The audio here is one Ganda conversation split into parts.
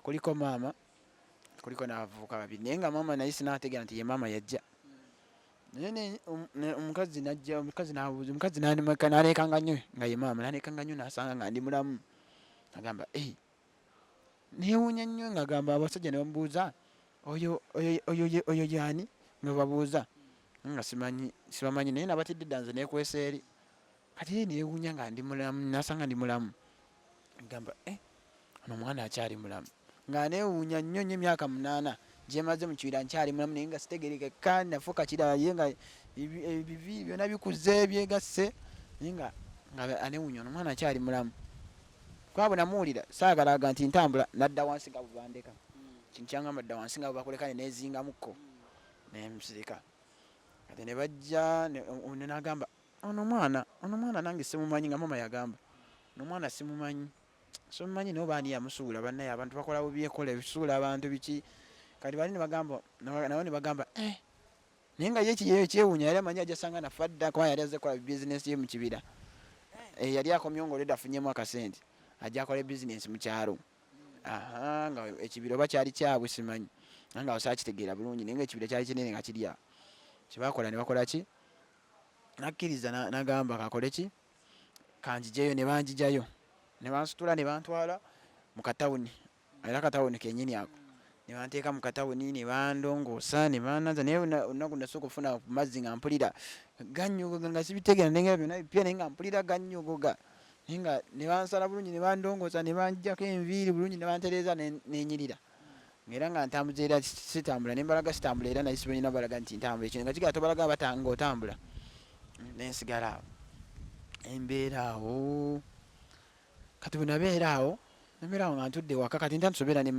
kuliko maama kuliko n'abavubuka babiri naye nga maama naye sinaategera nti ye maama yajja naye omukazi najja omukazi n'aleekanga nnyo nga ye maama n'aleekanga nnyo n'asanga nga ndi mulamu agamba neewuunya nnyo nga agamba abasajja ne bamubuuza oyo y'ani nga babuuza nga sibamanyi naye nabatidde ddanze neekwesa eri kati ye neewuunya nga ndi mulamu n'asanga ndi mulamu agamba ono omwana akyali mulamu nga neewuunya nnyo nnyo emyaka 8 gyemaze mu kibira nkyali mulamu naye nga sitegerekeka nafuuka kirala ye nga ebivi byonna bikuze byegasse naye nga aneewuunya ono omwana akyali mulamu kwabo namuwulira saagalaga nti ntambula nadda wansi nga bubandeka kintu kyangamba dda wansi nga bubakulekane neezingamukko nemusirika kati ne bajja n'agamba ono mwana nange simumanyi nga mama yagamba ono mwana simumanyi naye oba ani yamusuula bannaye abantu bakola bubyekola ebisuula abantu biki kati bali nabo ne bagamba naye nga ye kyewuunya yali amanyi ajasanga nafa dda kuba yali azze kola bizinesi ye mu kibira yali akomyewo ngaolwedde afunyemu akasente ajja akola bizinesi mu kyalo nga ekibira oba kyali kyabwe simanyi nga osaakitegeera bulungi naye nga ekibira kyali kinene nga kiri awo kyebakola ne bakola ki nakkiriza n'agamba kakole ki kanjijayo ne banjijayo ne bansitula ne bantwala mu katawuni era katawuni kennyini ako ne banteeka mu katawuni ne bandongoosa ne bananza naye olunaku nasooka okufuna mazzi nga mpulira gannyogoga nga sibitegeera nengera byonna bipya naye nga mpulira gannyogoga naye nga ne bansala bulungi ne bandongoosa ne banjjako enviiri bulungi ne bantereeza nenyirira era nga ntambuza era sitambula ne mbalaga sitambula era naye sibalina balaga nti ntambula ekyo nga kigala tobalaga batanga otambula nensigala awo embeera awo kati bwe nabeera awo nga ntudde waka kati ntansobera ne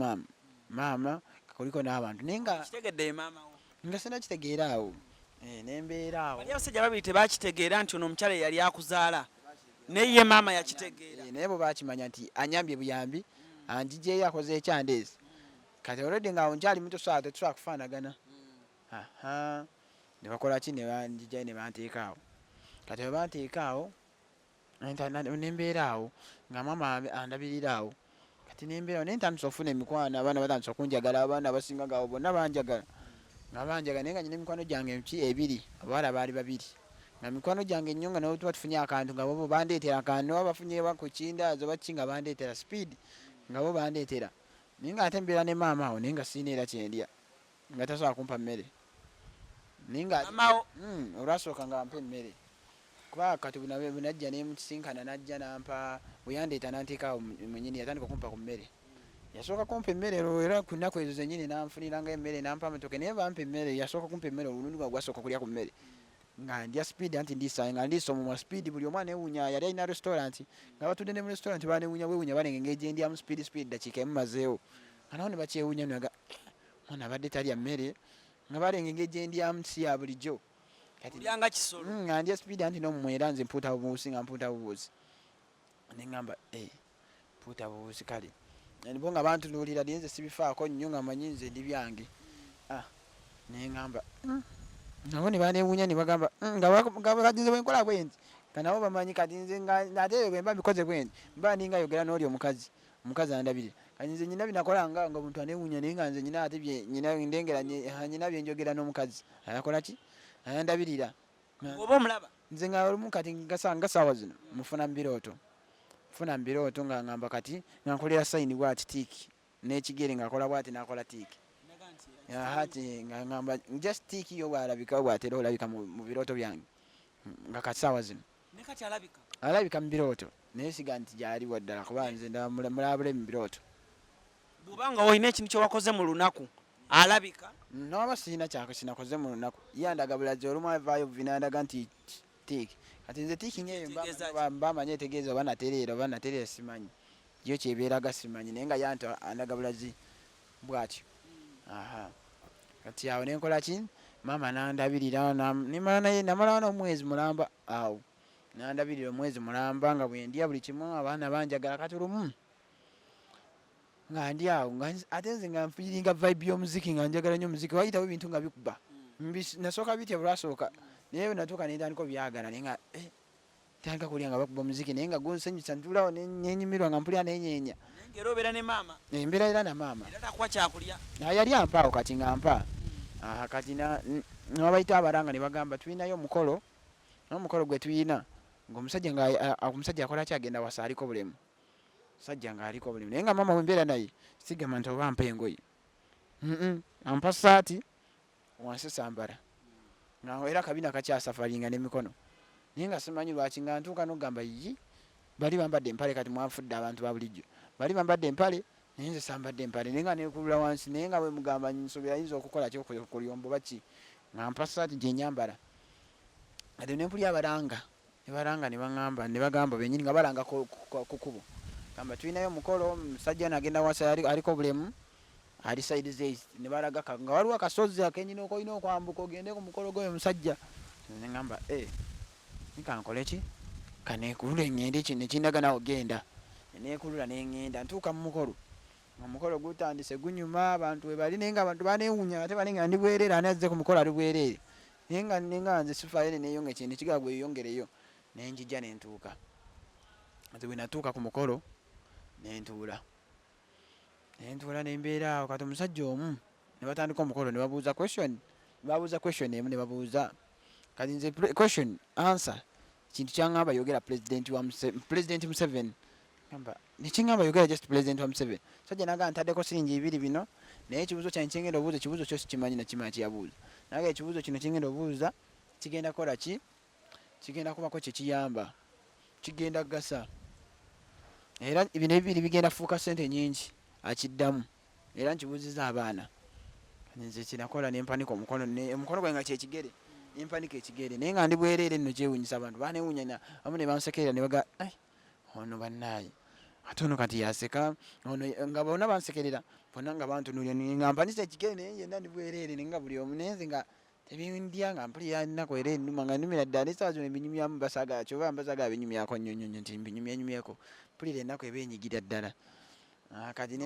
maama kuliko n'abantu naye nga sinakitegeera awo nembeera awo bali abasajja babiri tebakitegeera nti ono omukyala yali akuzaala naye ye maama yakitegeera naye bo bakimanya nti anyambye buyambi anjijeeyo akoze ekyandeezi kati olwedde nga awo nkyali muto tetusobola kufaanagana ne bakola ki ne banjijayo ne banteeka awo kati bwe banteeka awo nembeera awo nga maama andabirira awo kati nembeera naye ntandisa okufuna emikwano abaana batandisa okunjagala abaana abasinga gaabo bonna banjagala nga banjagala naye nga nyina emikwano gyange ebiri abawala baali babiri nga mikwano gyange ennyo nga nabo tuba tufunye akantu nga bo bandeetera akantu oba bafunye ku kindaazo baki nga bandeetera speed nga bo bandeetera naye nga ate mbeera ne maama awo naye nga siina era kyendya nga tasobola kumpa mmere naye nga olwasooka nga mpa emmere kuba kati bunajja nemukisinkana najja nampa bweyandeeta nanteekaawo mwenyini yatandika okumpa ku mmere yasooka kumpa emmere era ku nnaku ezo zennyini nanfuniranga emmere nampa amatoke naye bampa emmere yasooka kumpa emmere olulundi gwa gwasooka kulya ku mmere nga ndya speed anti ndiisa nga ndiisa omumwa speed buli omwana ewuunya yali alina restaurant nga batudde ne mu restaurant banewuunya bwewuunya balenga engeri gyendyamu speed dakiika emumazeewo nga nawo ne bakyewuunya naga mwana abadde talya mmere nga balenga engeri gyendyamu si ya bulijjo kulyanga kisolo nga ndya speed anti n'omumwa era nze mpuuta bubuusi nga mpuuta bubuusi ne ngamba mpuuta bubuusi kale bo nga bantunuulira naye nze sibifaako nnyo nga manyi nze ndi byange ne ngamba nabo ne banewuunya ne bagamba kati nze bwenkola bwendi kanabo bamanyi kati nze ate bwe mba mbikoze bwendi mba ninga yogera n'oli omukazi andabirira kati nze nyina binakola nga omuntu anewuunya naye nga nze nyina ate ndengera nyina byenjogera n'omukazi ayakola ki ayandabirira oba omulaba nze nga olumu kati nga saawa zino mufuna mu birooto nga ngamba kati nga nkolera sayini bwati tiiki n'ekigere ng'akola bwati n'akola tiiki hati nga ngamba just tiiki yo bwalabika bwatera olabika mu birooto byange nga kati saawa zino nekati alabika mu birooto naye siga nti gyaliwo ddala kuba nze mulabule mu birooto bw'obanga olina ekintu kyewakoze mu lunaku alabika noba sirina sinakoze mu lunaku yandaga bulazi olumu avaayo buvinandaga nti tiiki kati nze tiiki nyeyo mbamanye etegeeza oba natereera simanyi yo kyebeeraga simanyi naye nga yanti andaga bulazi bwatyo kati awo nenkola ki maama nandabirira namalawo n'omwezi mulamba awo nandabirira omwezi mulamba nga bwendya buli kimu abaana banjagala kati lumu nga ndi awo ate nze nga nfiringa vibe y'omuziki nga njagala nnyo omuziki wayitawo ebintu nga bikuba nasooka bitya bulwasooka naye natuuka nentandika obyagala naye nga tanga kulya nga bakuba muziki naye nga gunsenyusa ntulawo nenyimirwa nga mpulira nenyeenya ngero obeera ne maama embeera era na maama era takuwa kyakulya yali ampaawo kati nga mpa kati nabaita abalanga ne bagamba tulinayo omukolo n'omukolo gwe tuyina ng'omusajja akola kyagenda wasa aliko bulemu musajja nga aliko bulemu naye nga maama wembeera naye sigamba nti oba ampa engoye ampa saati wansi sambala nga era kabina kakyasafalinga n'emikono naye nga simanyi lwaki nga ntuuka n'ogamba yi bali bambadde empale kati mwafudde abantu ba bulijjo bali bambadde empale naye nze sambadde empale naye nga nekulula wansi naye nga bwe mugamba nsobera ayinza okukola kyokuyombo baki nga mpa saati gyenyambala ate nempulya abalanga ne baŋŋamba ne bagamba benyini nga balanga ku kubo gamba tulinayo omukolo omusajja nagenda wasa aliko bulemu ali side ze ne balaga nga waliwo akasozi akenyina okolina okwambuka ogende ku mukolo gwoyo omusajja ne ŋŋamba nikankole ki kanekulula eŋŋende kino kindaga nawe ogenda nekulula neŋŋenda ntuuka mu mukolo omukolo gutandise gunyuma abantu webali naye nga abantu banewunya ate bali nga ndi bwereere ani azze ku mukolo ali bwereere naye nga nze sifaayo neneeyonga ekintu kigaa gweyongereyo nenjija nentuuka ate bwe natuuka ku mukolo nentuula nembeera awo kati omusajja omu ne batandika omukolo ne babuuza question emu ne babuuza kati nze question answer kintu kyaŋŋamba yogera president Museveni gamba nekiŋŋamba yogera just president wa Museveni sajja naga ntaddeko siringi 2 bino naye ekibuuzo kyange kyengenda obuuza ekibuuzo kyo sikimanyi nakimanya kyeyabuuza naga ekibuuzo kino kyengenda obuuza kigenda kola ki kigenda kubako kyekiyamba kigenda gasa era bino ebibiri bigenda fuuka sente nyingi akiddamu era nkibuuziza abaana nze kinakola nempanika omukono gwange nga kyekigere nempanika ekigere naye nga ndi bwereere nno kyewunyisa abantu banewunyana amu ne bansekerera ne baga ono bannaayi ate ono kati yaseka ono nga bonna bansekerera bonna nga bantunuulira nga mpanisa ekigere naye yenna ndi bwereere nenga buli omu nenze nga tebindya nga mpulira nnaku era ennuma nga nnumira ddala n'esaawa zino ebinyumyamu basagala kyoba mbasagala binyumyako nnyonyonyo nti binyumyako mpulira ennaku eba enyigira ddala kati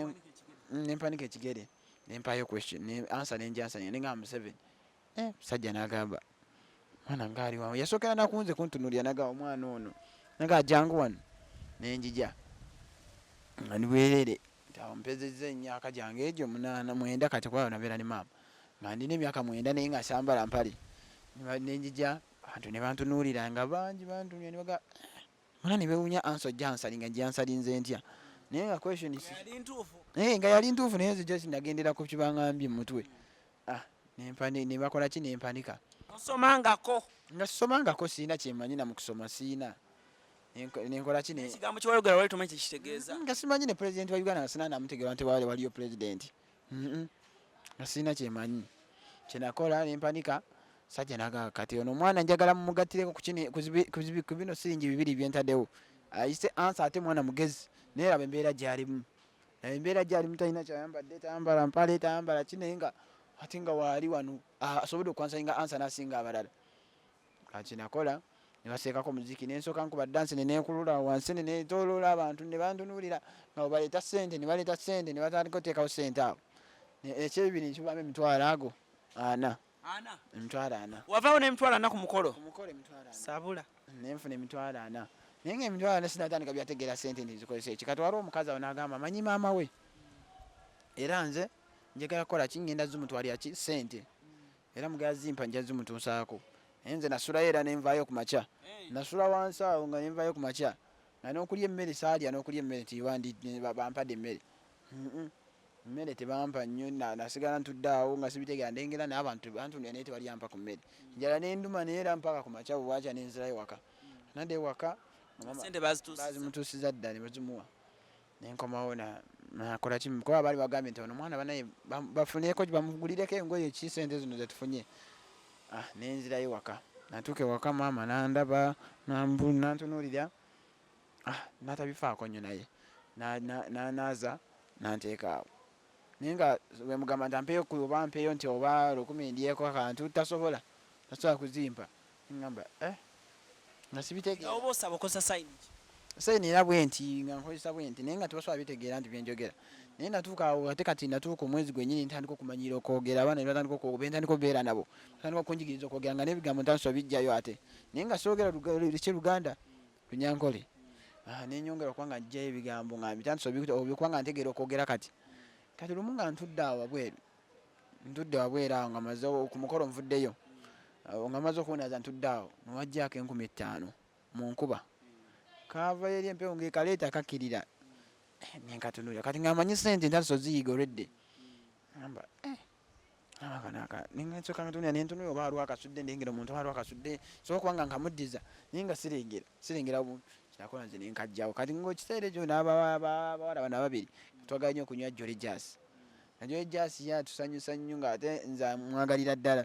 nempanika ekigere nempayo question ansa nenjansanya nenga Museveni musajja n'agamba mwana ngaali wawe yasookera nakunze kuntunuulira naga omwana ono naga jangu wano nenjija nga ndi bwereere nti mpezezza emyaka gyange egyo 9 kati kwayo nabeera ne maama nga ndina emyaka 9 naye nga sambala mpale nenjija abantu ne bantunuulira nga bangi bantunuulira ne baga mwana ne bewunya ansa ojja ansalinga gyansalinze ntya naye nga question nga yali ntuufu naye nze just nagendera ku kibaŋŋambye mu mutwe ne bakola ki nempanika nga sisomangako siina kyemanyi na mu kusoma siina nenkola ki nga simanyi ne pulezidenti wa Uganda nga sina namutegeera nti waliyo pulezidenti nga siina kyemanyi kyenakola nempanika sajja naga kati ono omwana njagala mumugattireko ku bino siringi 2 byentaddewo ayise ansa ate mwana mugezi naye raba embeera gyalimu talina kyayambadde tayambala mpale tayambala kinaye nga ate nga waali wano asobodde okwansalinga ansa nasinga abalala kati nakola ne baseekako muziki nensooka nkuba dansi nenekulula wansi nenetoloola abantu ne bantunuulira nga baleeta ssente ne batandika oteekawo ssente awo ekyebibiri nkibulamu emitwalo 40 wavaawo n'emitwalo 40 ku mukolo sabula nenfuna emitwalo 40 naye nga emitwalo 40 sinatandika byategeera ssente ntizikozesa eki kati waliwo omukazi awo n'agamba manyi maama we era nze njagala kukola ki ngenda zimutwalira ki ssente era mugala zimpa nja zimutuusaako naye nze nasulayo era nenvaayo ku makya nasula wansi awo nga nenvaayo ku makya nga n'okulya emmere saalya n'okulya emmere bampadde emmere emmere tebampa nnyo nasigala ntudde awo nga sibitegeera ndengera naye abantu bantunuulira naye tebalyampa ku mmere njala nenduma naye era mpaka ku makya bwewakya nenzirayo waka nadde ewaka bazimutuusiza dda ne bazimuwa nenkomawo nakola kimu kuba baali bagambye nti ono omwana banaye bafuneko bamugulireko engoye ki sente zino zetufunye nenzirayo waka natuuka ewaka maama nandaba nantunuulira natabifaako nnyo naye nanaza nanteeka awo naye nga wemugamba nti ampeeyo oba mpeeyo nti oba 10 ndyeko akantu tasobola kuzimpa ngamba nga sibitegeera sayini era bwenti nga nkozesa bwenti naye nga tebasobola bitegeera nti byenjogera naye natuuka awo ate kati natuuka omwezi gwennyini ntandika okumanyira okwogera abaana ne batandika okubeera nabo batandika okunjigiriza okwogera nga n'ebigambo ntansobola bijjayo ate naye nga soogera Luganda Lunyankole nenyongera okuba nga njjayo ebigambo nga bitandise obikuba nga ntegeera okwogera kati lumu nga ntudde awo wabweru awo nga maze ku mukolo nvuddeyo nga maze okubonaza ntudde awo newajjaako 50,000 mu nkuba kava eri empewo ng'ekaleeta kakkirira nenkatunulira kati nga amanyi sente ntandise oziyiga olwedde amba nensoka ntunulira nentunulira oba waliwo akasudde ndengera omuntu oba waliwo akasudde sobola okuba nga nkamuddiza naye nga sirengera kinakola nze nenkajjawo kati ngaekiseera ekyo n'abawala bano ababiri twagala nnyo okunywa joli jasi najoli jasi yatusanyusa nnyo ngaate nze mwagalira ddala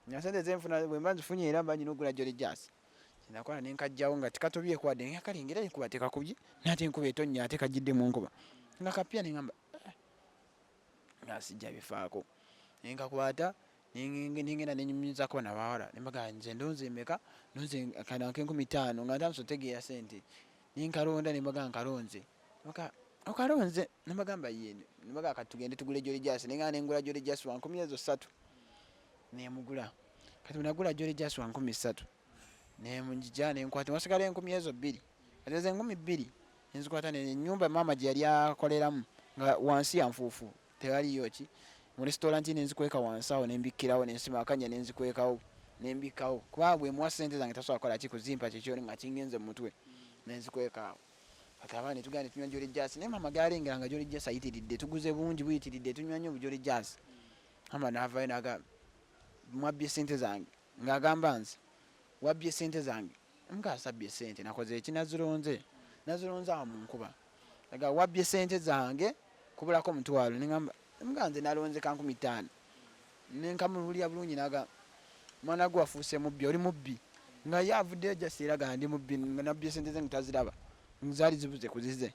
nga sente zenfuna bwe mba nzifunye era mba nyina okugula joli jasi kinakola nenkajjawo nga tikatobye kwadde ngakalengera enkuba tekakubye naate enkuba etonnya ate kajjidde mu nkuba nga kapya neŋamba nga sijja bifaako nenkakwata nengenda nenyumirizako bana bawala nembaga nze ndonze emeka nonze kananke 50,000 nga ntandise otegeera sente nenkalonda nembaga nkalonze okalonze nembagamba yene nembaga kati tugende tugule joli jasi nengana nengula joli jasi wa 3,000 nemugula kati nagula joli jasi wa 3,000 nemunjija nenkwata wasigala 2,000 kati ze 2,000 nzikwata nenyumba mama gye yali akoleramu nga wansi ya nfuufu tewaliyo ki mu restaurant nenzikweka wansi awo nembikkirawo nensima akanya nenzikwekawo nembikawo kuba bwe muwa sente zange tasobola kukola ki kuzimpa kyekyo nga kingenze mu mutwe nenzikwekaawo kati abaana netugenda netunywa joli jasi naye mama galengera nga joli jasi ayitiridde tuguze bungi buyitiridde tunywa nnyo bujoli jasi mama navayo naga mwabbye sente zange ng'agamba nze wabbye sente zange mukasabbye sente nakoze eki nazironze awo mu nkuba aga wabbye sente zange kubulako omutwalo neŋamba nze nalonze ka 50,000 nenkamululya bulungi naga mwana gwe wafuuse mubbi oli mubbi nga yavuddeyo jasi eraga ndi mubbi nga nabbye sente zange taziraba zaali zibuze kuzize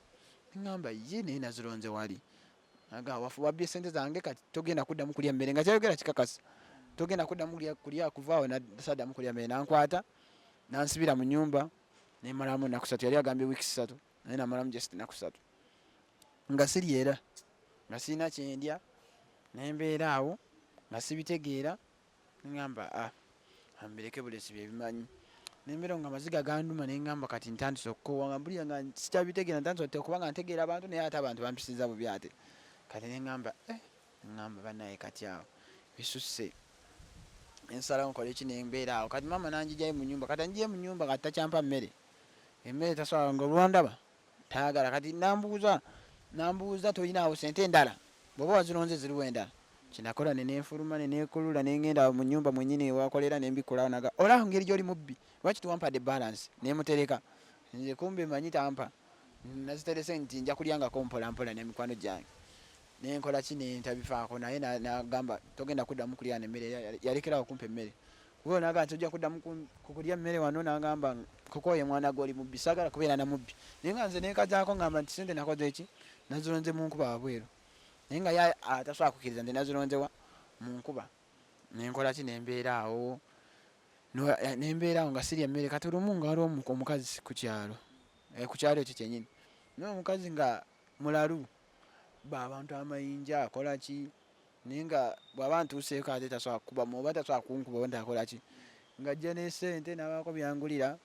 neŋamba ye naye nazironze wali aga wabbye sente zange kati togenda kuddamu kulya mmere nga kyayogera kikakasa togenda kuddamu kulya kuvaawo nasaddamu kulya mmere nankwata nansibira mu nyumba nemalamu ennaku 3 yali agambye wiiki 3 naye namalamu just ennaku 3 nga siri era nga sirina kyendya nembeera awo nga sibitegeera neŋamba ambireke bulesi byebimanyi nembeera nga amaziga ganduma neŋamba kati ntandise okukoowa nga mbulira nga sikyabitegeera ntandise okubanga ntegeera abantu naye ate abantu bampisiza bubi ate kati neŋamba banaye kati awo bisusse ensalawo nkola eki nembeera awo kati mama nanjijayo mu nyumba kati anjiye mu nyumba kati takyampa mmere emmere tasobola nga olwandaba tayagala kati nambuuza tolinaawo sente endala bwoba wazironze ziriwo endala kinakola nenenfuluma nenekulula nengenda mu nyumba mwenyini wakolera nembikulawo naga olaho ngeri gyoli mubbi lwaki tuwampadde balance nemutereka nze kumbe manyi tampa naziterese nti nja kulyangako mpolampola nemikwano gyange nenkola ki nentabifaako naye nagamba togenda kuddamu kulya nemmere yalekerawo kumpa emmere kuba naga nti ojja kuddamu kukulya emmere wano nagamba kukoye mwana gwe oli mubbi sagala kubeera na mubbi naye nga nze nenkazaako ngamba nti sente nakoze eki nazironze mu nkuba wabweru naye nga atasobola kukkiriza nti nazironzewa mu nkuba nenkola ki nembeera awo nga sirya mmere kati olumu nga waliwo omukazi ku kyalo ekyo kyenyini naye omukazi nga mulalu abantu amayinja akola ki naye nga bwaba ntuuseeko ate tasobola kukubamu oba tasobola kunkuba oba ntakola ki nga ajja nesente nabaako byangulira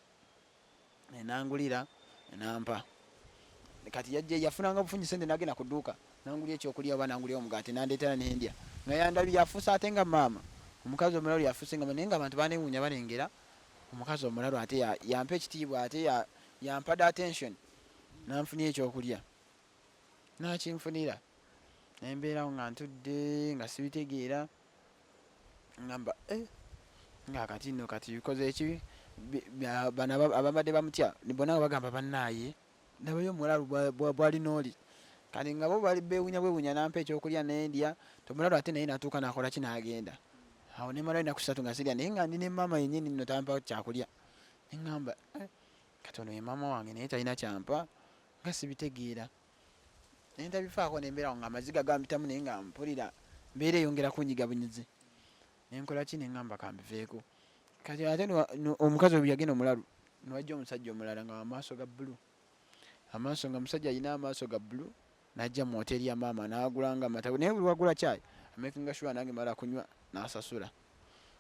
enangulira nampa kati yafunanga bufunyi sente nagenda ku dduuka nangulya ekyokulya oba nangulya omugaati nandeetera nendya nga yandabi yafuusa ate nga maama omukazi omulalu yafuuse nga naye nga abantu banewuunya balengera omukazi omulalu ate yampa ekitiibwa ate yampada attention nanfunira ekyokulya nakinfunira nembeerawo nga ntudde nga sibitegeera ngamba nga kati nno kati bikoze eki bano ababadde bamutya bonna bagamba bannaaye nabayo omulalu bwalina oli kati nga bo bali bewunya nampa ekyokulya nendya tomulalu ate naye natuuka nakola ki nagenda awo nemalayo ennaku 3 nga sirya naye nga ndi ne maama yenyini nno tampa kyakulya neŋŋamba kati ono ye maama wange naye talina kyampa nga sibitegeera naye ntabifaako nembeerawo nga amaziga gampitamu naye nga mpulira mbeera eyongera kunyiga bunyizi nenkola ki neŋŋamba kambiveeko kati ate omukazi oyo yagenda omulalu niwajja omusajja omulala nga amaaso ga bbulu amaaso nga musajja alina amaaso ga bbulu najja mu hoteri ya maama nagulanga amata naye buli wagula kyayi amakinga shuwa nange mala kunywa nasasula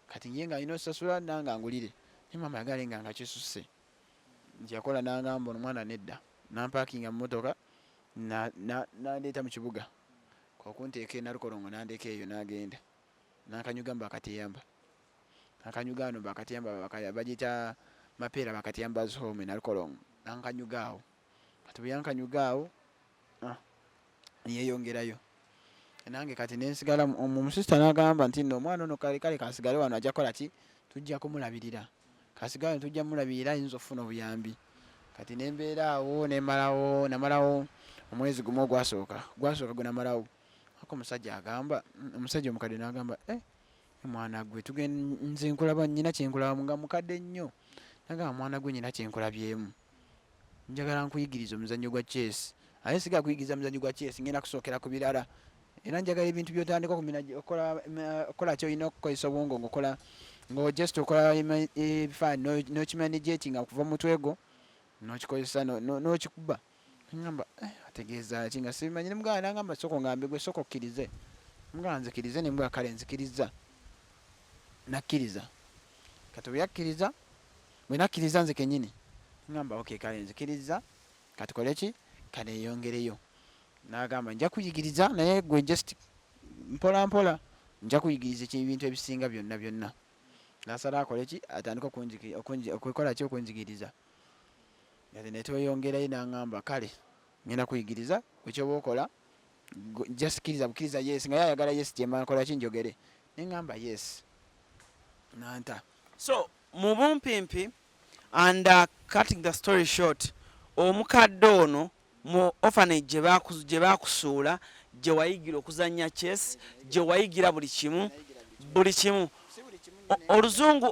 kati ye nga alina osasula nange angulire naye maama yagalenga nga kisusse ntiyakola n'agamba omwana nedda nampakinga mu motoka nandeeta mu kibuga okunteeka e Nalukolongo nandeeka eyo n'agenda nankanyuga mbakatiyamba nakanyuga ano bakatiyamba bagiyita mapeera bakatiyamba home Nalukolongo nankanyuga awo kati bwe yankanyuga awo yeyongerayo nange kati nensigala omusista n'agamba nti nno omwana ono kale kasigale wano ajja kola ki tujja kumulabirira kasigale tujja mulabirira ayinza okufuna obuyambi kati nembeera awo namalawo omwezi gumu gwasooka gwe namalawo ako omusajja agamba omusajja omukadde n'agamba mwana gwe nze nkulaba nnyina kyenkulaba nga mukadde nnyo nagamba mwana gwe nyina kyenkulabyemu njagala nkuyigiriza omuzannyo gwa chess aye siga kuyigiriza omuzannyo gwa chess ngenda kusookera ku birala era njagala ebintu byotandika okola kyolina okukozesa obwongo ngaokola just okola ebifaananyi nokimanejeti nga kuva mutwe gwo nokikozesa nokikuba ngamba ategeeza ki nga sibimanyi nemugamba nagamba soko ngambe gwe soko kkirize mugamba nzikirize nemugamba kale nzikiriza nakkiriza kati bweyakkiriza bwe nakkiriza nze kennyini ngamba okay kale nzikiriza kati kole ki kale eyongereyo nagamba nja kuyigiriza naye gwe just mpola mpola nja kuyigiriza ebintu ebisinga byonna nasala akole ki atandika okukola ki okunjigiriza kati netweyongerayo nangamba kale ngenda kuyigiriza ekyoba okola just bukkiriza yes nga yayagala yes kyemba nkola ki njogere nengamba yes nanta so mu bumpimpi and cutting the story short omukadde ono mu orphanage gye bakusuula gye wayigira okuzannya chess gye wayigira buli kimu oluzungu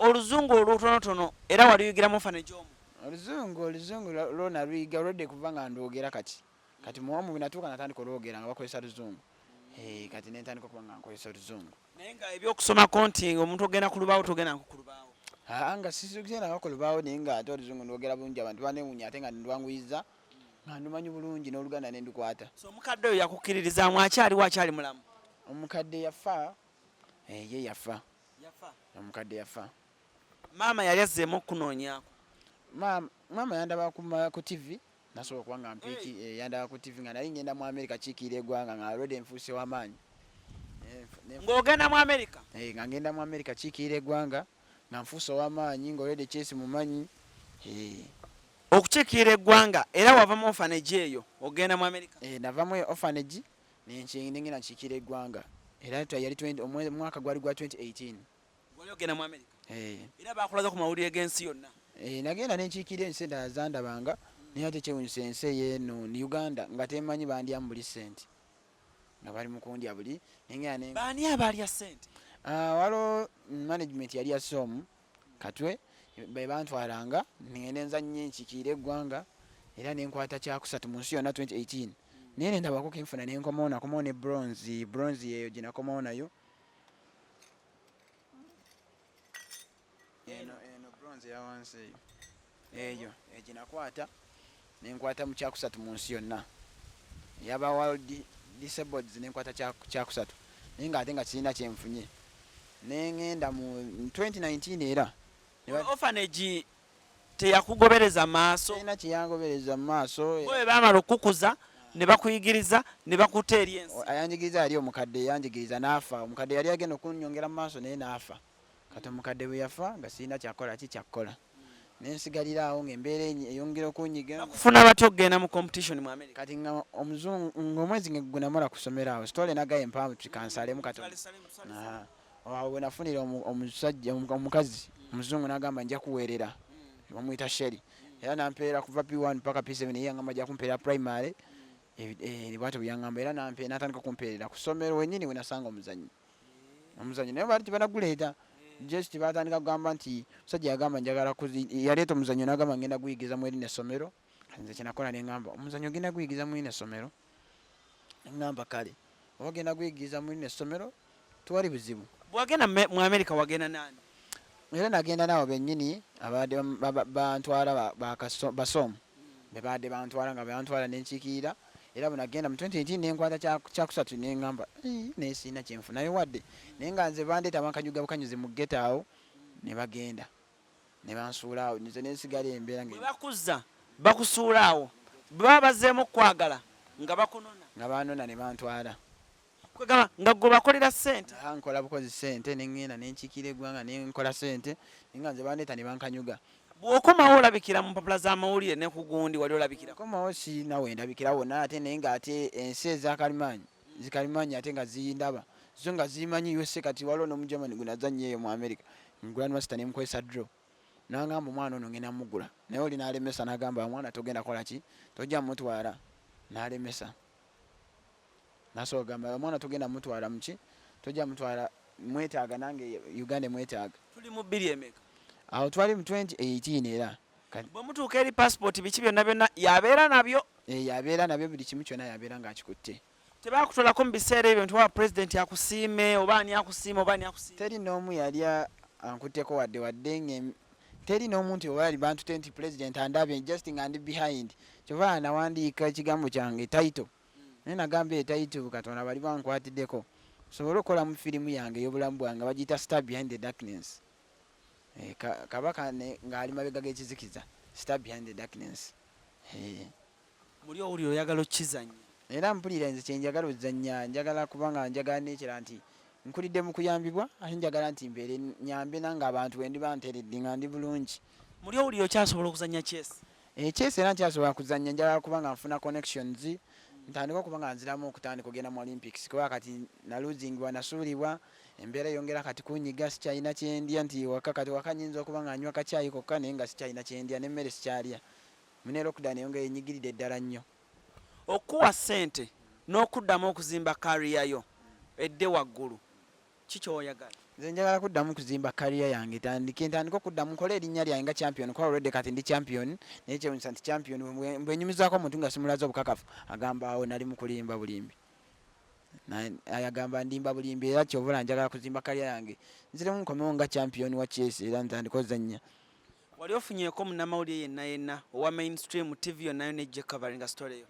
olutonotono era waliyigira mu orphanage omwo oluzungu lwona luyiga olwedde kuva nga ndwogera kati muwamu binatuuka natandika olwogera nga bakozesa luzungu kati nentandika okuba nga nkozesa oluzungu naye nga ebyokusomako nti omuntu ogenda ku lubaawo togenda ku lubaawo nga sisugenda ku lubaawo naye nga ate oluzungu ndwogera bulungi abantu banewunya ate nga ndwanguyiza nga ndumanyi bulungi n'oluganda nendukwata so omukadde oyo yakukkiririzaamu akyali mulamu omukadde yafa ye yafa omukadde yafa maama yali azzeemu okunoonyaako maama yandaba ku TV nasobola okuba nga mpiiki yandaba ku TV nga nali ngenda mu America kiikiira eggwanga nga alwedde enfuuse w'amaanyi ng'ogenda mu America nga ngenda mu America kiikiira eggwanga nga nfuuse ow'amaanyi ng'olwedde kyesi mumanyi okukiikiira eggwanga era wava mu orphanage eyo ogenda mu America nava mu orphanage nengenda nkiikira eggwanga era yali omwaka gwali gwa 2018 gwali ogenda mu America era bakulaga ku mawulire g'ensi yonna nagenda nenkiikira ensi endala zandabanga naye ate kyewunyisa ensi ey'eno Uganda nga temanyi bandyamu buli sente nga bali mukundya buli baani abalya sente waliwo management yali yasomu katwe bebantwalanga ngenda enzannyo enkiikira eggwanga era nenkwata kyakusatu mu nsi yonna 2018 naye nendabako kenfuna nenkomawo ne bronze yeyo gyenakomawo nayo eno bronze yawansi eyo gyenakwata nenkwata mu kyakusatu mu nsi yonna yaba world disabled nenkwata kyakusatu naye nga ate nga kirina kyenfunye nengenda mu 2019 era orphanage teyakugobereza maaso ina kiyangobereza maaso bwe bamala okukuza ne bakuyigiriza ne bakuta eri ensi ayanjigiriza yali omukadde yanjigiriza n'afa omukadde yali agenda okunyongera mu maaso naye n'afa kati omukadde bwe yafa nga sirina kyakkola nensigalira awo ng'embeera eyongera okunyiga kufuna batya okugenda mu competition mu America kati nga omuzungu ng'omwezi gwe namala kusomera awo sitole nagaye empanvu tukansalemu katono awo bwe nafunira omukazi omuzungu n'agamba nja kuweerera bamuyita Sheri era nampeera kuva P1 paka P7 naye yangamba ajja kumpeera primary bwatyo bweyangamba era n'atandika kumpeerera ku ssomero wennyini we nasanga omuzannyo naye baali tebanaguleeta just batandika kugamba nti musajja yagamba njagala yaleeta omuzannyo n'agamba ngenda guyigiza mu erina essomero nze kyenakola nengamba omuzannyo genda guyigiza mu erina essomero ngamba kale oba genda guyigiza mu erina essomero tewali buzibu bwagenda mu America wagenda nani era nagenda naawe bennyini abadde bantwala basomu bebadde bantwala nga bantwala nenkiikirira era bwenagenda mu 2018 nenkwata kyakusatu nengamba naye sirina kyenfunayo wadde naye nga nze bandeeta bankanyuga bukanyuzi mu geta awo ne bagenda ne bansuulaawo nze nesigala embeera bwe bakuza bakusuulaawo baba bazzeemu kwagala nga bakunona nga banona ne bantwala kwegamba nga gwe bakolera ssente nkola bukozi ssente neŋŋenda nenkiikira eggwanga nenkola ssente nga nze bandeeta ne bankanyuga bw'okomawo olabikira mu mpapula z'amawulire ne ku gundi wali olabikira komawo sinawe ndabikira wonna ate naye ng'ate ensi ezakalimaanyi zikalimaanyi ate nga zindaba zo nga zimanyi USA kati waliwo n'omujamani gwe nazannyo eyo mu America ngula masita ne mukozesa draw n'agamba omwana ono ngenda mugula naye oli n'alemesa n'agamba omwana togenda kola ki tojja mutwala n'alemesa nasobola gamba omwana togenda mutwala muki tojja mutwala mwetaaga nange Uganda mwetaaga tuli mu 2 emeka awo twali mu 2018 era bwe mutuuka eri passport biki byonna byonna yabeera nabyo yabeera nabyo buli kimu kyonna yabeera ng'akikutte tebakutolako mu biseera ebyo nti wa president akusiime oba ani akusiime oba ani akusiime teri n'omu yali ankutteko wadde teri n'omu nti oba yali bantute nti president andabye just nga ndi behind kyova nawandiika ekigambo kyange title naye nagamba title katonda bali bankwatiddeko sobole okukola mu firimu yange ey'obulamu bwange bagiyita Star Behind the Darkness kabaka ng'ali mabega g'ekizikiza Star Behind the Darkness muli owulira oyagala okizanya era mpulira nze kyenjagala ozanya njagala kubanga njagala nekira nti nkulidde mu kuyambibwa ate njagala nti mbeere nyambe nange abantu wendi banteredde nga ndi bulungi muli owulira okyasobola okuzanya chess chess era nkyasobola kuzanya njagala kubanga nfuna connections ntandika okubanga nziramu okutandika ogenda mu Olympics kuba kati naluzingibwa nasuulibwa embeera yongera kati kunyiga sikyalina kyendya nti waka kati waka nyinza okuba nga anywa kacyayi kokka naye nga sikyalina kyendya n'emmere sikyalya mune lockdown yongera enyigiridde ddala nnyo okuwa ssente n'okuddamu okuzimba kariya yo edde waggulu kikyoyagala nze njagala kuddamu kuzimba kariya yange ntandika okuddamu nkola erinnya lyange nga champion kuba olwedde kati ndi champion naye kyewunyisa nti champion bwenyumizaako omuntu nga simulaza obukakafu agamba awo nali mu kulimba bulimbi ayagamba ndimba bulimbi era kyovula njagala kuzimba kariya yange nziremu nkomewo nga champion wa chess era ntandika ozannya wali ofunyeeko munnamawulire yenna yenna owa mainstream tv yonnayo nejje covering story yo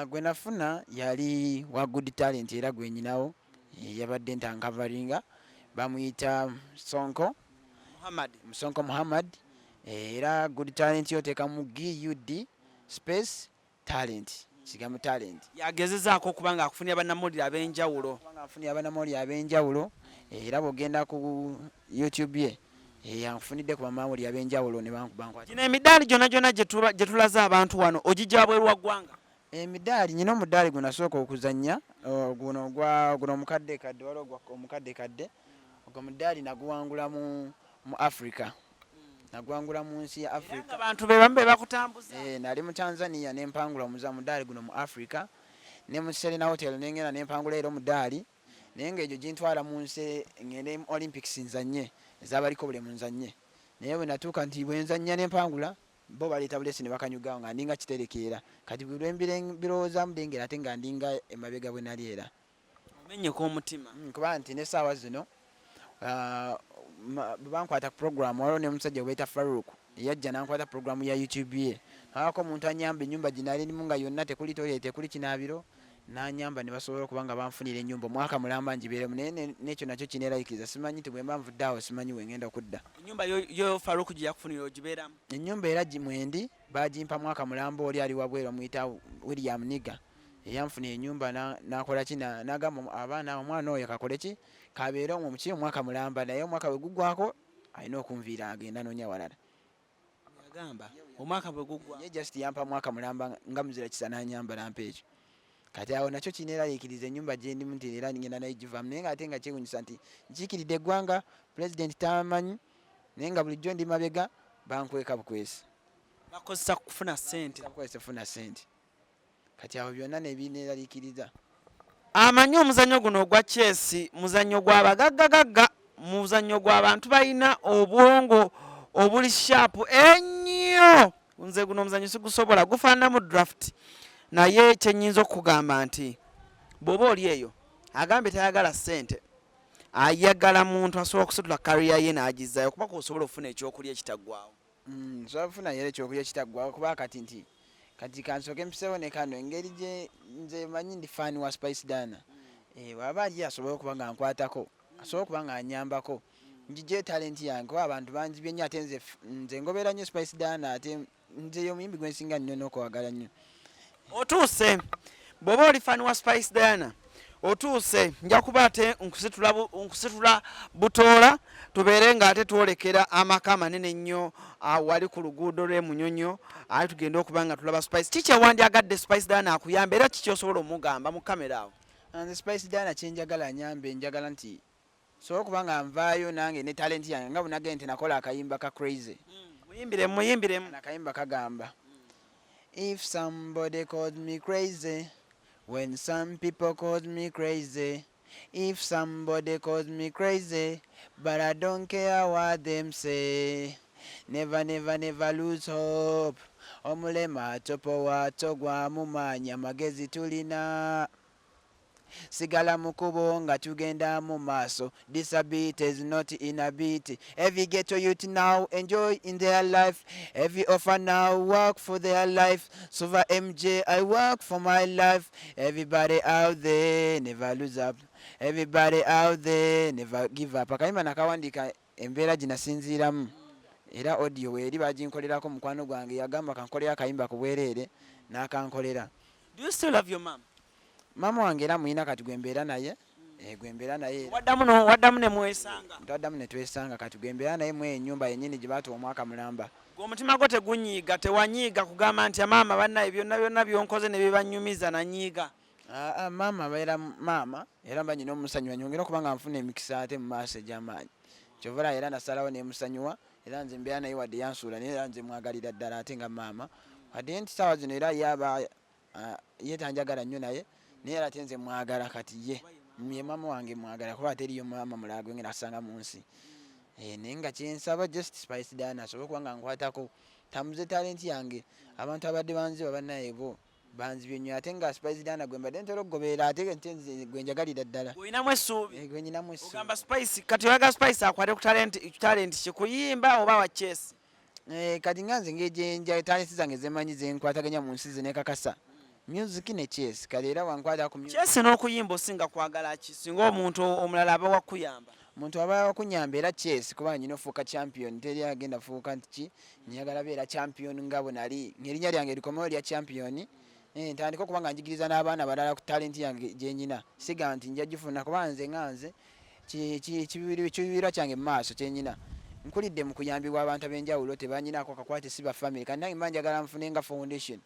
gwe nafuna yali wa good talent era gwenyinawo yabadde ntankavaringa bamuyita Sonko Muhammad era good talent yoteeka mu GUD space talent kigamu talent yagezezaako okuba nga akufunira bannamawulire ab'enjawulo afunira bannamawulire ab'enjawulo era bw'ogenda ku YouTube ye yanfunidde ku bamawulire ab'enjawulo ne bankubankwata gino emidaali gyonna gyonna gye tulaze abantu wano ogijja wabweru wa ggwanga emidaali nyina omudaali gwe nasooka okuzannya guno omukadde kadde waliwo omukadde kadde ogwo mudaali naguwangula mu Africa naguwangula mu nsi ya Africa abantu be bamu be bakutambuza nali mu Tanzania nempangula omuza mudaali guno mu Africa ne mu Serena Hotel nengenda nempangula era omudaali naye ng'egyo gintwala mu nsi ngende mu Olympics nzanye ezabaliko bule mu nzanye naye bwe natuuka nti bwe nzanya nempangula bo baleeta bulesi ne bakanyugawo nga ndinga kiterekeera kati bwe mbirowoozamu dengera ate nga ndinga emabega bwe nali era omenyeko omutima kuba nti n'essaawa zino bankwata program waliwo ne musajja webayita Farouk yajja nankwata program ya YouTube ye awako omuntu anyamba ennyumba ginali ndimu nga yonna tekuli toilet tekuli kinaabiro nanyamba ne basobola okuba nga banfunira ennyumba omwaka mulamba njibeeremu naye n'ekyo nakyo kineerayikiza simanyi nti bwe mba nvudde awo simanyi wengenda okudda ennyumba yo Farouk gye yakufunira ogibeeramu ennyumba era gimwendi bagimpa mwaka mulamba oli ali wabweru omuyita William Niga eyanfunira ennyumba nakola ki n'agamba abaana omwana oyo kakole ki kabeere omwo muki omwaka mulamba naye omwaka bwe guggwako alina okunviira agenda noonya walala yagamba omwaka bwe guggwa ye just yampa mwaka mulamba nga muzira kisa nanyamba nampa ekyo kati awo nakyo kineeraliikiriza ennyumba gye ndimu nti era ngenda nayo givamu naye ngaate nga kyewunyisa nti nkiikiridde eggwanga pulezidenti tamanyi naye nga bulijjo ndi mabega bankweka bukwesi bakozesa kufuna ssente bakozesa kufuna ssente kati awo byonna nebineeraliikiriza amanyi omuzannyo guno ogwa chess muzannyo gw'abagaggagagga muzannyo gw'abantu balina obwongo obuli sharp ennyo nze guno omuzannyo sigusobola gufaananamu draft naye kyenyinza okugamba nti bw'oba oli eyo agambye tayagala ssente ayagala muntu asobola okusitula kariya ye n'agizzayo kubaka osobola okufuna ekyokulya ekitaggwawo nsobola kufuna yera ekyokulya ekitaggwawo kuba kati nti kati kansooke mpiseewo ne kano engeri gye nze manyi ndi faani wa Spice Dana waba ali asobola okuba nga nkwatako asobola okuba nga anyambako njije talent yange kuba abantu banjibye nnyo ate nze ngobeera nnyo Spice Dana ate nze y'omuyimbi gwe nsinga nnyo n'okwagala nnyo. Otuuse bw'oba oli fani wa Spice Diana otuuse nja kuba ate nkusitula butoola tubeere nga ate twolekera amaka amanene nnyo wali ku luguudo lw'Emunyonyo ate tugenda okuba nga tulaba Spice. Kiki ewandyagadde Spice Diana akuyamba era kiki osobola omugamba mu kamera awo? Nze Spice Dana kyenjagala anyambe njagala nti sobola okuba nga nvaayo nange ne talent yange nga bunagende nti nakola akayimba ka crazy. Muyimbiremu. Akayimba kagamba if somebody called me crazy when some people called me crazy, if somebody calls me crazy, but I don't care what them say. Never, never, never lose hope. Omulema topo watogwa mumanya magezi tulina. Sigala mukubo nga tugenda mu maaso. This a beat is not in a beat. Every ghetto youth now enjoy in their life. Every offer now work for their life. Sova MJ, I work for my life. Everybody out there never lose up. Everybody out there never give up. Akayimba nakawandika embeera ginasinziiramu. Era audio weeri baginkolerako mukwano gwange yagamba kankolera akayimba ku bwereere n'akankolera. Do you still love your mom? Mama wange era muyina kati gwembeera naye gwembeera naye waddamu ne mwesanga twaddamu ne twesanga kati gwembeera naye mu ennyumba yennyini gye baatuwa omwaka mulamba. Omutima gwo tegunyiiga tewanyiiga kugamba nti maama bannaye byonna byonkoze ne bibanyumiza nanyiiga? Maama abeera maama era mba nyina omusanyuwa nyongera okuba nga nfuna emikisa ate mu maaso egy'amaanyi kyovula era nasalawo nemusanyuwa era nze mbeera naye wadde yansuula naye era nze mwagalira ddala ate nga maama wadde nti saawa zino era yaba yetanjagala nnyo naye naye ate nze mwagala kati ye mama wange mwagala kuba teriyo maama mulagwe ngena asanga mu nsi naye nga kyensaba just Spice Dana asobole okuba nga nkwatako tamuze talent yange abantu abadde banziba bannaye bo banzibye nnyo ate nga Spice Dana gwe mbadde ntera okugoberera ate nze gwe njagalira ddala. Oyinamu essuubi? Gwe nyinamu essuubi. Ogamba Spice kati oyaga Spice akwate ku talent kikuyimba oba wa chess? Kati nga nze ng'egyenja talent zange zemanyi zenkwataganya mu nsi zenekakasa music ne chess kale era wankwata ku chess n'okuyimba osinga kwagala ki singa omuntu omulala aba wakuyamba? Omuntu aba wakunyamba era chess kuba nyina ofuuka champion teri agenda fuuka nti ki nyagala beera champion nga bwe nali ng'erinnya lyange likomewo lya champion ntandika okuba nga njigiriza n'abaana balala ku talent yange gye nyina siga nti nja gifuna kuba nze nga nze kibiira kyange mu maaso kye nyina nkulidde mu kuyambibwa abantu ab'enjawulo tebanyinaako kakwate si ba family kandi nange mba njagala nfunenga foundation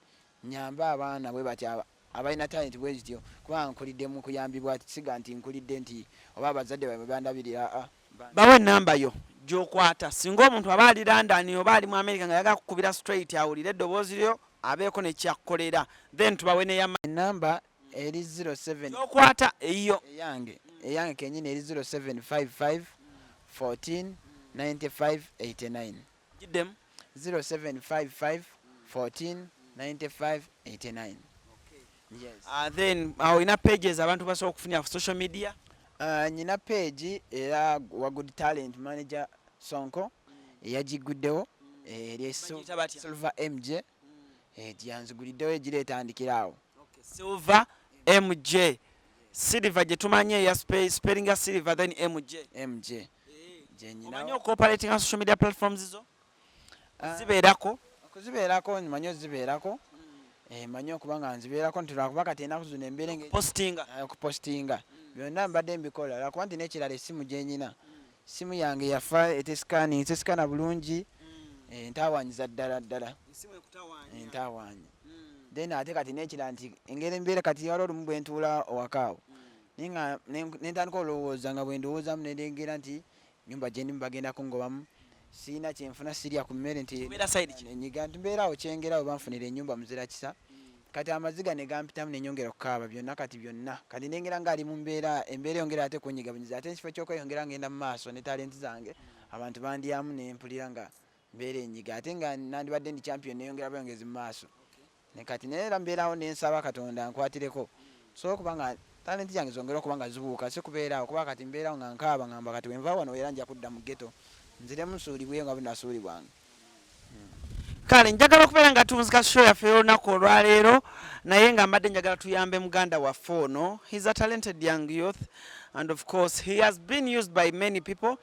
nyamba abaana bwe batya abalina talent bwe zityo kuba nkulidde mu kuyambibwa siga nti nkulidde nti oba abazadde baabwe bandabirira bawe namba yo gy'okwata singa omuntu aba ali London oba ali mu America nga yagala kukubira straight awulire eddoboozi lyo abeeko ne kyakkolera then tubawe ne namba eri 07 gy'okwata eyo eyange kenyini eri 0755 14 95 89 giddemu 0755 14 95 89. Yes. Then oyina pages abantu basobola okufunira ku social media? Nyina page era wa Good Talent Manager Sonko eyagiguddewo eri Silver MJ gyanziguliddewo egireetandikiraawo. Silver MJ Silver gye tumanye ya spelling ya Silver then MJ omanyi cooperating social media platforms zo zibeerako? Okuzibeerako manyi ozibeerako manyi okuba nga nzibeerako ntulwakuba kati enaku zino embeera okupostinga byonna mbadde mbikola lwakuba nti n'ekirala essimu gye nyina simu yange yafa tesikana bulungi ntaawanyiza ddala ntaawanyi then ate kati n'ekirala nti engeri embeera kati waliwo olumu bwe ntuula owakaawo nentandika olowooza nga bwe ndowoozamu nendengera nti nyumba gye ndi bagenda kungobamu siina kyenfuna sirya ku mmere nti enyiga mbeeraawo kyengerawo banfunira ennyumba muzira kisa kati amaziga ne gampitamu nenyongera okukaaba byonna kati byonna kati nengera ngaali mu embeera yongera ate kunyiga bunyiza ate ekifo ky'okweyongera ngenda mu maaso ne talenti zange abantu bandyamu nempulira nga mbeera enyiga ate nga nandibadde ndi champion neyongera bweyongezi mu maaso kati neera mbeerawo nensaba Katonda nkwatireko so okuba nga talenti zange zongera okuba nga zibuuka si kubeeraawo kuba kati mbeerawo nga nkaaba ngamba kati wenva wano era nja kudda mu ghetto nziremu nsuulibweyo nga bunasuulibwange. Kale njagala okubeera nga tunzika show yaffe olunaku olwaleero naye nga mbadde njagala tuyambe muganda waffe ono. He's a talented young youth and of course he has been used by many people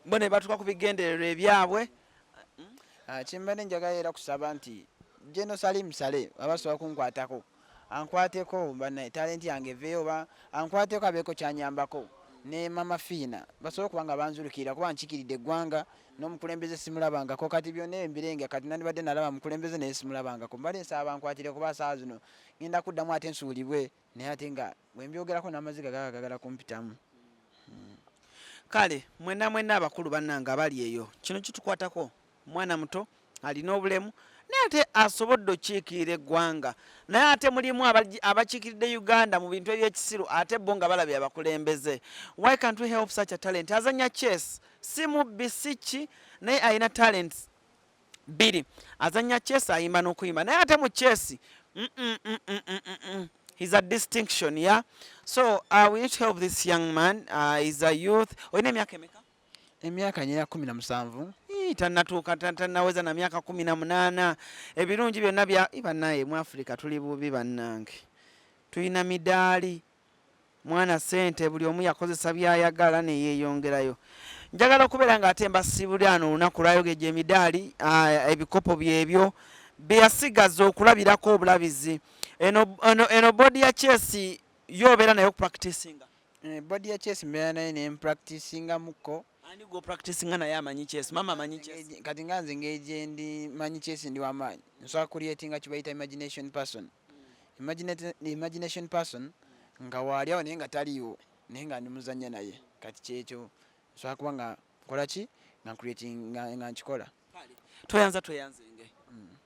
bo ne batuuka ku bigendererwa ebyabwe. Kyembadde njagala era kusaba nti General Salim Saleh abasobola kunkwatako ankwateko talenti yange eveeyo oba ankwateko abeeko kyanyambako ne Mama Fiina basobole okuba nga banzulukira kuba nkikiridde eggwanga n'omukulembeze simulabangako kati byonna embirenge kati nandibadde nalaba mukulembeze naye simulabangako mbadde nsaba bankwatire kuba saa zino ngenda kuddamu ate nsuulibwe naye ate nga bwe mbyogerako n'amaziga gagala kumpitamu. Kale mwenna abakulu bannanga abali eyo kino kitukwatako mwana muto alina obulemu naye ate asobodde okiikirira eggwanga naye ate mulimu abakiikiridde Uganda mu bintu ebyekisiru ate bo nga balabye abakulembeze. Why can't we help such a talent? Azanya chess si mubbi si ki naye alina talents bbiri. Azanya chess ayimba n'okuyimba naye ate mu chess he's a distinction, yeah? So we need to help this young man. He's a youth. Oyina emyaka emeka? Emyaka nyina 17. Tannatuuka tannaweza na myaka 18. Ebirungi byonna bya bannaye mu Africa tuli bubi bannange. Tulina midaali. Mwana sente buli omu yakozesa byayagala ne yeeyongerayo. Njagala okubeera nga atemba sibulano olunaku lwayogeje emidaali ebikopo byebyo byeyasigaza okulabirako obulabizi. Eno body ya chess yobeera nayo practicinga. Body ya chess mbeera nayo ne practicinga muko. Ani go practicing naye amanyi chess. Mama amanyi chess. Kati nga nze ngeje ndi manyi chess ndi wamaanyi. Nsobola creatinga kibayita imagination person. Imagination person nga waali awo naye nga taliiwo naye nga ndimuzannya naye kati kyekyo nsobola kuba nga nkola ki nga creating nga nkikola. Toyanza nge.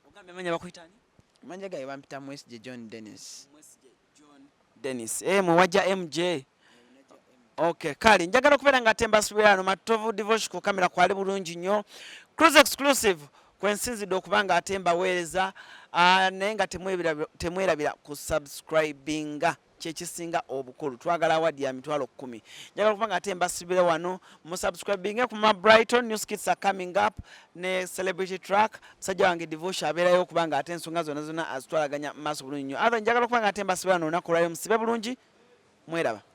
Ogambe manya bakuyitani? Manja gaye bampita Mwesije John Dennis. Mwewajja MJ. Okay, kale njagala okubeera nga atemba sibirano matovu divorce ku kamera kwali bulungi nnyo. Cruise exclusive kwensinzidde okuba nga atemba weereza naye nga temwerabira ku subscribinga kyekisinga obukulu. Twagala awadi ya mitwalo 10. Njagala okuba nga atemba sibire wano mu subscribinga ku ma Brighton news kits are coming up ne celebrity track musajja wange divorce abeerayo okuba nga ate ensonga zonna azitwalaganya mu maaso bulungi nnyo. Njagala okuba nga atemba sibire wano olunaku lwayo musibe bulungi mweraba.